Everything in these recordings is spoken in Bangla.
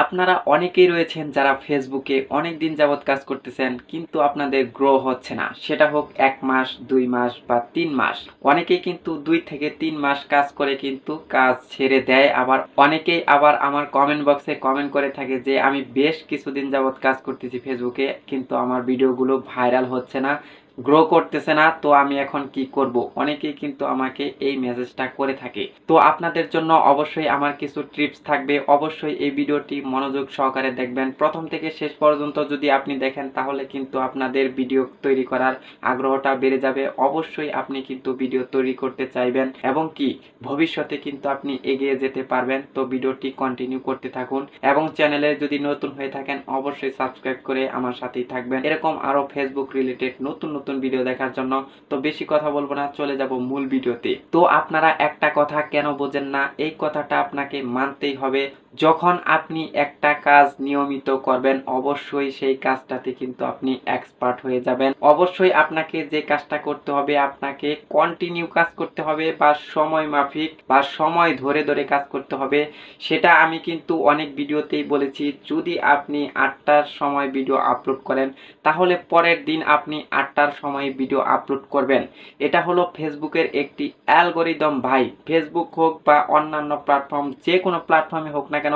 আপনারা অনেকেই রয়েছেন যারা ফেসবুকে অনেক দিন যাবৎ কাজ করতেছেন কিন্তু আপনাদের গ্রো হচ্ছে না, সেটা হোক 1 মাস 2 মাস বা 3 মাস। অনেকেই কিন্তু 2 থেকে 3 মাস কাজ করে কিন্তু কাজ ছেড়ে দেয়। আবার অনেকেই আবার আমার কমেন্ট বক্সে কমেন্ট করে থাকে যে আমি বেশ কিছুদিন যাবৎ কাজ করতেছি ফেসবুকে, কিন্তু আমার ভিডিওগুলো ভাইরাল হচ্ছে না, গ্রো করতেছে না, তো আমি এখন কি করব। অনেকেই কিন্তু আমাকে এই মেসেজটা করে থাকে। তো আপনাদের জন্য অবশ্যই আমার কিছু টিপস থাকবে, অবশ্যই এই ভিডিওটি মনোযোগ সহকারে দেখবেন। প্রথম থেকে শেষ পর্যন্ত যদি আপনি দেখেন তাহলে কিন্তু আপনাদের ভিডিও তৈরি করার আগ্রহটা বেড়ে যাবে। অবশ্যই আপনি কিন্তু ভিডিও তৈরি করতে চাইবেন এবং কি ভবিষ্যতে কিন্তু আপনি এগিয়ে যেতে পারবেন। তো ভিডিওটি কন্টিনিউ করতে থাকুন এবং চ্যানেলে যদি নতুন হয়ে থাকেন অবশ্যই সাবস্ক্রাইব করে আমার সাথেই থাকবেন এরকম আরো ফেসবুক রিলেটেড নতুন নতুন ভিডিও দেখার জন্য। তো বেশি কথা বলবো না, চলে যাব মূল ভিডিওতে। তো আপনারা একটা কথা কেন বোঝেন না, এই কথাটা আপনাকে মানতেই হবে। যখন আপনি একটা কাজ নিয়মিত করবেন অবশ্যই সেই কাজটাতে কিন্তু আপনি এক্সপার্ট হয়ে যাবেন। অবশ্যই আপনাকে যে কাজটা করতে হবে আপনাকে কন্টিনিউ কাজ করতে হবে বা সময় মাফিক বা সময় ধরে ধরে কাজ করতে হবে। সেটা আমি কিন্তু অনেক ভিডিওতেই বলেছি। যদি আপনি 8টার সময় ভিডিও আপলোড করেন তাহলে পরের দিন আপনি 8টার সময় ভিডিও আপলোড করবেন। এটা হলো ফেসবুকের একটি অ্যালগরিদম ভাই। ফেসবুক হোক বা অন্যান্য প্ল্যাটফর্ম, যে কোনো প্ল্যাটফর্মে হোক না কেন,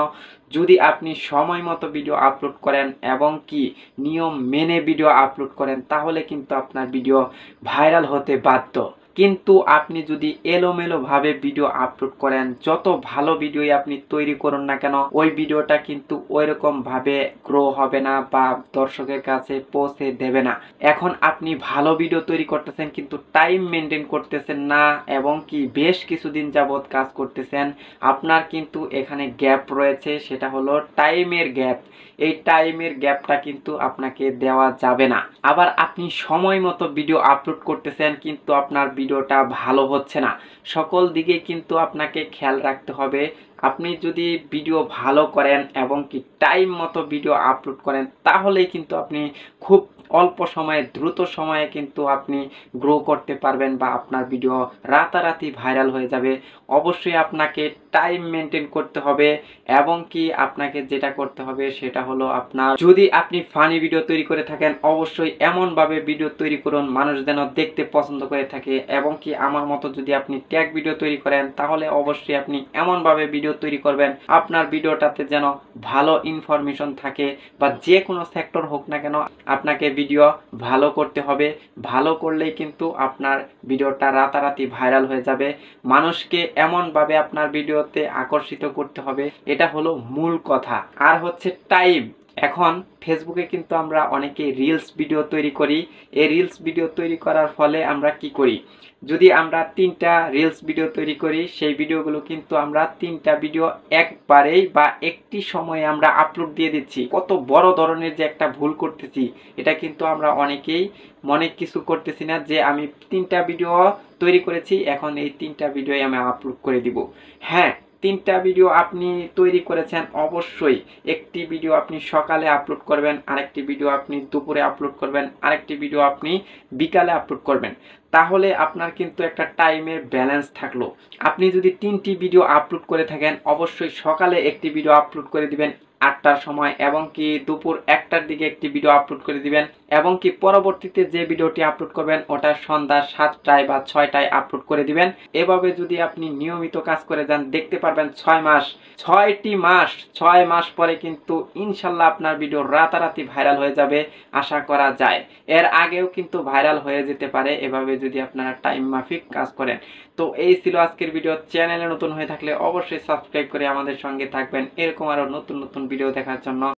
যদি আপনি সময় মতো ভিডিও আপলোড করেন এবং কি নিয়ম মেনে ভিডিও আপলোড করেন তাহলে কিন্তু আপনার ভিডিও ভাইরাল হতে বাধ্য। কিন্তু আপনি যদি এলোমেলো ভাবে ভিডিও আপলোড করেন, যত ভালো ভিডিও আপনি তৈরি করুন না কেন ওই ভিডিওটা কিন্তু ওইরকম ভাবে গ্রো হবে না বা দর্শকের কাছে পৌঁছে দেবে না। এখন আপনি ভালো ভিডিও তৈরি করতেছেন কিন্তু টাইম মেনটেন করতেছেন না এবং কি বেশ কিছুদিন যাবৎ কাজ করতেছেন, আপনার কিন্তু এখানে গ্যাপ রয়েছে, সেটা হলো টাইমের গ্যাপ। এই টাইমের গ্যাপটা কিন্তু আপনাকে দেওয়া যাবে না। আবার আপনি সময় মতো ভিডিও আপলোড করতেছেন কিন্তু আপনার ভিডিওটা ভালো হচ্ছে না। সকল দিকে কিন্তু আপনাকে খেয়াল রাখতে হবে। আপনি যদি ভিডিও ভালো করেন এবং কি টাইম মতো ভিডিও আপলোড করেন তাহলেই কিন্তু আপনি খুব অল্প সময়ে দ্রুত সময়ে কিন্তু আপনি গ্রো করতে পারবেন বা আপনার ভিডিও রাতারাতি ভাইরাল হয়ে যাবে। অবশ্যই আপনাকে টাইম মেনটেন করতে হবে এবং কি আপনাকে যেটা করতে হবে সেটা হলো আপনার, যদি আপনি ফানি ভিডিও তৈরি করে থাকেন অবশ্যই এমন ভাবে ভিডিও তৈরি করুন মানুষ যেন দেখতে পছন্দ করে থাকে এবং কি আমার মতো যদি আপনি ট্যাগ ভিডিও তৈরি করেন তাহলে অবশ্যই আপনি এমন ভাবে ভিডিও তৈরি করবেন আপনার ভিডিওটাতে যেন ভালো ইনফরমেশন থাকে বা যে কোনো সেক্টর হোক না কেন আপনাকে ভিডিও ভালো করতে হবে। ভালো করলেই কিন্তু আপনার ভিডিওটা রাতারাতি ভাইরাল হয়ে যাবে। মানুষকে এমন ভাবে আপনার ভিডিওতে আকর্ষিত করতে হবে, এটা হলো মূল কথা। আর হচ্ছে টাইম। এখন ফেসবুকে কিন্তু আমরা অনেকে রিলস ভিডিও তৈরি করি। এই রিলস ভিডিও তৈরি করার ফলে আমরা কি করি, যদি আমরা 3টা রিলস ভিডিও তৈরি করি সেই ভিডিওগুলো কিন্তু আমরা 3টা ভিডিও একবারেই বা একটি সময়ে আমরা আপলোড দিয়ে দিচ্ছি। কত বড় ধরনের যে একটা ভুল করতেছি, এটা কিন্তু আমরা অনেকেই মনে কিছু করতেছি না যে আমি 3টা ভিডিও তৈরি করেছি, এখন এই 3টা ভিডিও আমি আপলোড করে দিব। হ্যাঁ, 3টা ভিডিও আপনি তৈরি করেছেন, অবশ্যই একটি ভিডিও আপনি সকালে আপলোড করবেন, আরেকটি ভিডিও আপনি দুপুরে আপলোড করবেন, আরেকটি ভিডিও আপনি বিকালে আপলোড করবেন। তাহলে আপনার কিন্তু একটা টাইমের ব্যালেন্স থাকলো। আপনি যদি 3টি ভিডিও আপলোড করে থাকেন অবশ্যই সকালে একটি ভিডিও আপলোড করে দিবেন 8টার সময় এবং কি দুপুর 1টার দিকে একটি ভিডিও আপলোড করে দিবেন এবং কি পরবর্তীতে যে ভিডিওটি আপলোড করবেন ওটা সন্ধ্যা 7টায় বা 6টায় আপলোড করে দিবেন। এভাবে যদি আপনি নিয়মিত কাজ করে যান দেখতে পারবেন 6 মাস পরে কিন্তু ইনশাল্লাহ আপনার ভিডিও রাতারাতি ভাইরাল হয়ে যাবে, আশা করা যায়। এর আগেও কিন্তু ভাইরাল হয়ে যেতে পারে এভাবে যদি আপনারা টাইম মাফিক কাজ করেন। তো এই ছিল আজকের ভিডিও। চ্যানেলে নতুন হয়ে থাকলে অবশ্যই সাবস্ক্রাইব করে আমাদের সঙ্গে থাকবেন এরকম আরো নতুন নতুন ভিডিও দেখার জন্য।